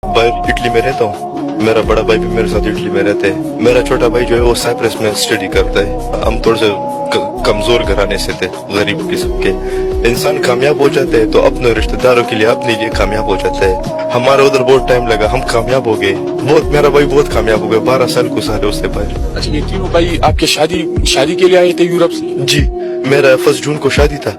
باہر اٹلی میں رہتا ہوں. میرا بڑا بھائی بھی میرے ساتھ اٹلی میں رہتا ہے. میرا چھوٹا بھائی جو ہے وہ سائپرس میں اسٹڈی کرتا ہے. ہم تھوڑے سے کمزور گھرانے سے تھے, غریب قسم کے. انسان کامیاب ہو جاتے ہیں تو اپنے رشتہ داروں کے لیے اپنے لیے کامیاب ہو جاتا ہے. ہمارا ادھر بہت ٹائم لگا, ہم کامیاب ہو گئے. میرا بھائی بہت کامیاب ہو گیا, 12 سال کو سال ہے اس سے پہلے. اچھا, یہ تینوں بھائی آپ کے شادی کے لیے آئے تھے یورپ سے؟ جی, میرا 1 جون کو شادی تھا,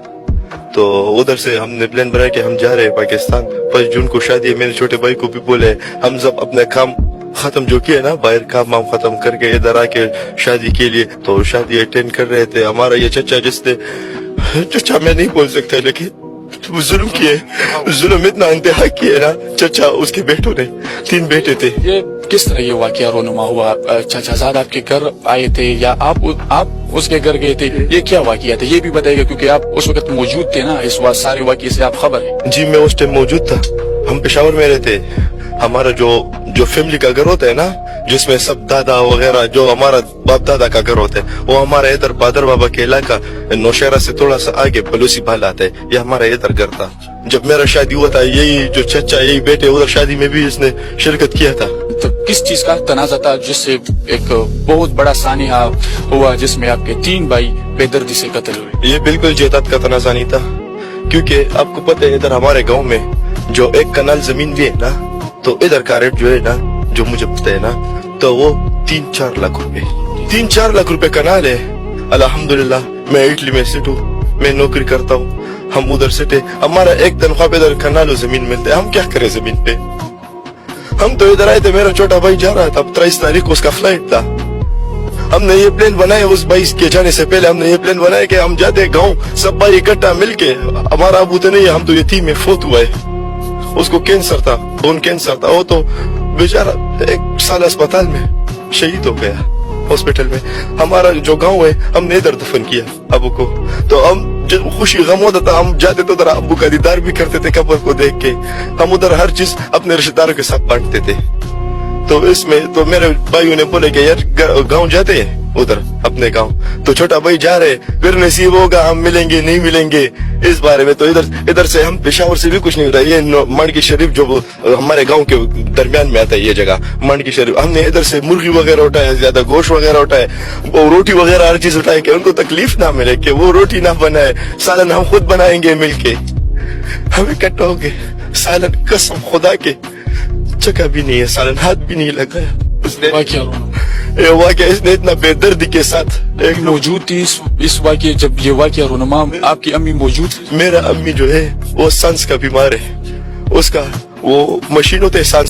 تو ادھر سے ہم نے پلان بنایا کہ ہم جا رہے ہیں پاکستان. 1 جون کو شادی ہے. میرے چھوٹے بھائی کو بھی بولے, ہم سب اپنا کام ختم جو کیا نا, باہر کام ختم کر کے ادھر آ کے شادی کے لیے, تو شادی اٹینڈ کر رہے تھے. ہمارا یہ چچا جس نے, چچا میں نہیں بول سکتا لیکن ظلم کیے, ظلم اتنا انتہا کیے نا چچا. اس کے بیٹوں نے 3 بیٹے تھے. یہ کس طرح یہ واقعہ رونما ہوا؟ چچا زاد آپ کے گھر آئے تھے یا آپ اس کے گھر گئے تھے؟ یہ کیا واقعہ تھا یہ بھی بتائیے گا, کیونکہ آپ اس وقت موجود تھے نا, اس وقت سارے واقعے سے آپ خبر ہیں. جی, میں اس ٹائم موجود تھا. ہم پشاور میں رہتے. ہمارا جو فیملی کا گھر ہوتا ہے نا, جس میں سب دادا وغیرہ, جو ہمارا باپ دادا کا گھر ہوتا ہے, وہ ہمارا ادھر بادر بابا کے علاقہ نوشہرہ سے تھوڑا سا آگے بلوسی بھال آتا ہے. یہ ہمارا ادھر گھر تھا. جب میرا شادی ہوا تھا, یہی جو چچا یہی بیٹے ادھر شادی میں بھی اس نے شرکت کیا تھا. تو کس چیز کا تنازع تھا جس سے ایک بہت بڑا سانحہ ہوا جس میں آپ کے 3 بھائی بے دردی سے قتل ہوئے؟ یہ بالکل جائیداد کا تنازع نہیں تھا, کیونکہ آپ کو پتہ ہے ادھر ہمارے گاؤں میں جو 1 کنال زمین بھی ہے نا, تو ادھر کا ریٹ جو ہے نا, جو مجھے پتہ ہے نا, تو وہ 3-4 لاکھ روپے 3-4 لاکھ روپے کنال ہے. الحمدللہ میں اٹلی میں سیٹ ہوں, میں نوکری کرتا ہوں, ہم ادھر سیٹ ہے. ہمارا ایک تنخواہ پہ ادھر کنال و زمین ملتا ہے. ہم کیا کریں زمین پہ؟ ہم تو ادھر آئے تھے, میرا چھوٹا بھائی جا رہا تھا, 23 تاریخ کو اس کا فلائٹ تھا. ہم نے یہ پلان بنایا, اس بھائی کے جانے سے پہلے ہم نے یہ پلان بنایا کہ ہم جاتے گاؤں, سب بھائی اکٹھا مل کے. ہمارا ابو تو نہیں ہے, ہم تو یتیم میں فوت ہوا ہے. اس کو کینسر تھا, بون کینسر تھا. وہ تو بیچارہ 1 سال اسپتال میں شہید ہو گیا ہاسپٹل میں. ہمارا جو گاؤں ہے ہم نے ادھر دفن کیا ابو کو. تو ہم جب خوشی غم ہوتا تھا, ہم جاتے تو ادھر ابو کا دیدار بھی کرتے تھے قبر کو دیکھ کے. ہم ادھر ہر چیز اپنے رشتہ داروں کے ساتھ بانٹتے تھے. تو اس میں تو میرے بھائیوں نے بولے کہ یار گاؤں جاتے ہیں ادھر اپنے گاؤں, تو چھوٹا بھائی جا رہے, پھر نصیب ہوگا ہم ملیں گے نہیں ملیں گے اس بارے میں. تو ادھر سے ہم پشاور سے بھی کچھ نہیں ہوتا. یہ منڈکی شریف جو ہمارے گاؤں کے درمیان میں آتا ہے یہ جگہ منڈکی شریف, ہم نے ادھر سے مرغی وغیرہ اٹھایا, زیادہ گوشت وغیرہ اٹھایا, وہ روٹی وغیرہ ہر چیز اٹھائے کہ ان کو تکلیف نہ ملے, کہ وہ روٹی نہ بنائے. سالن ہم خود بنائیں گے مل کے. ہم اکٹھا ہو گئے. سالن قسم خدا کے چکا بھی نہیں ہے, سالن ہاتھ بھی نہیں لگایا اس نے. یہ واقعہ اس نے اتنا بے دردی کے ساتھ ایک موجود تھی اس واقعے, جب یہ واقعہ رونما آپ کی امی موجود تھی؟ میرا امی جو ہے وہ سانس کا بیمار ہے, اس کا وہ مشین ہوتے ہے سانس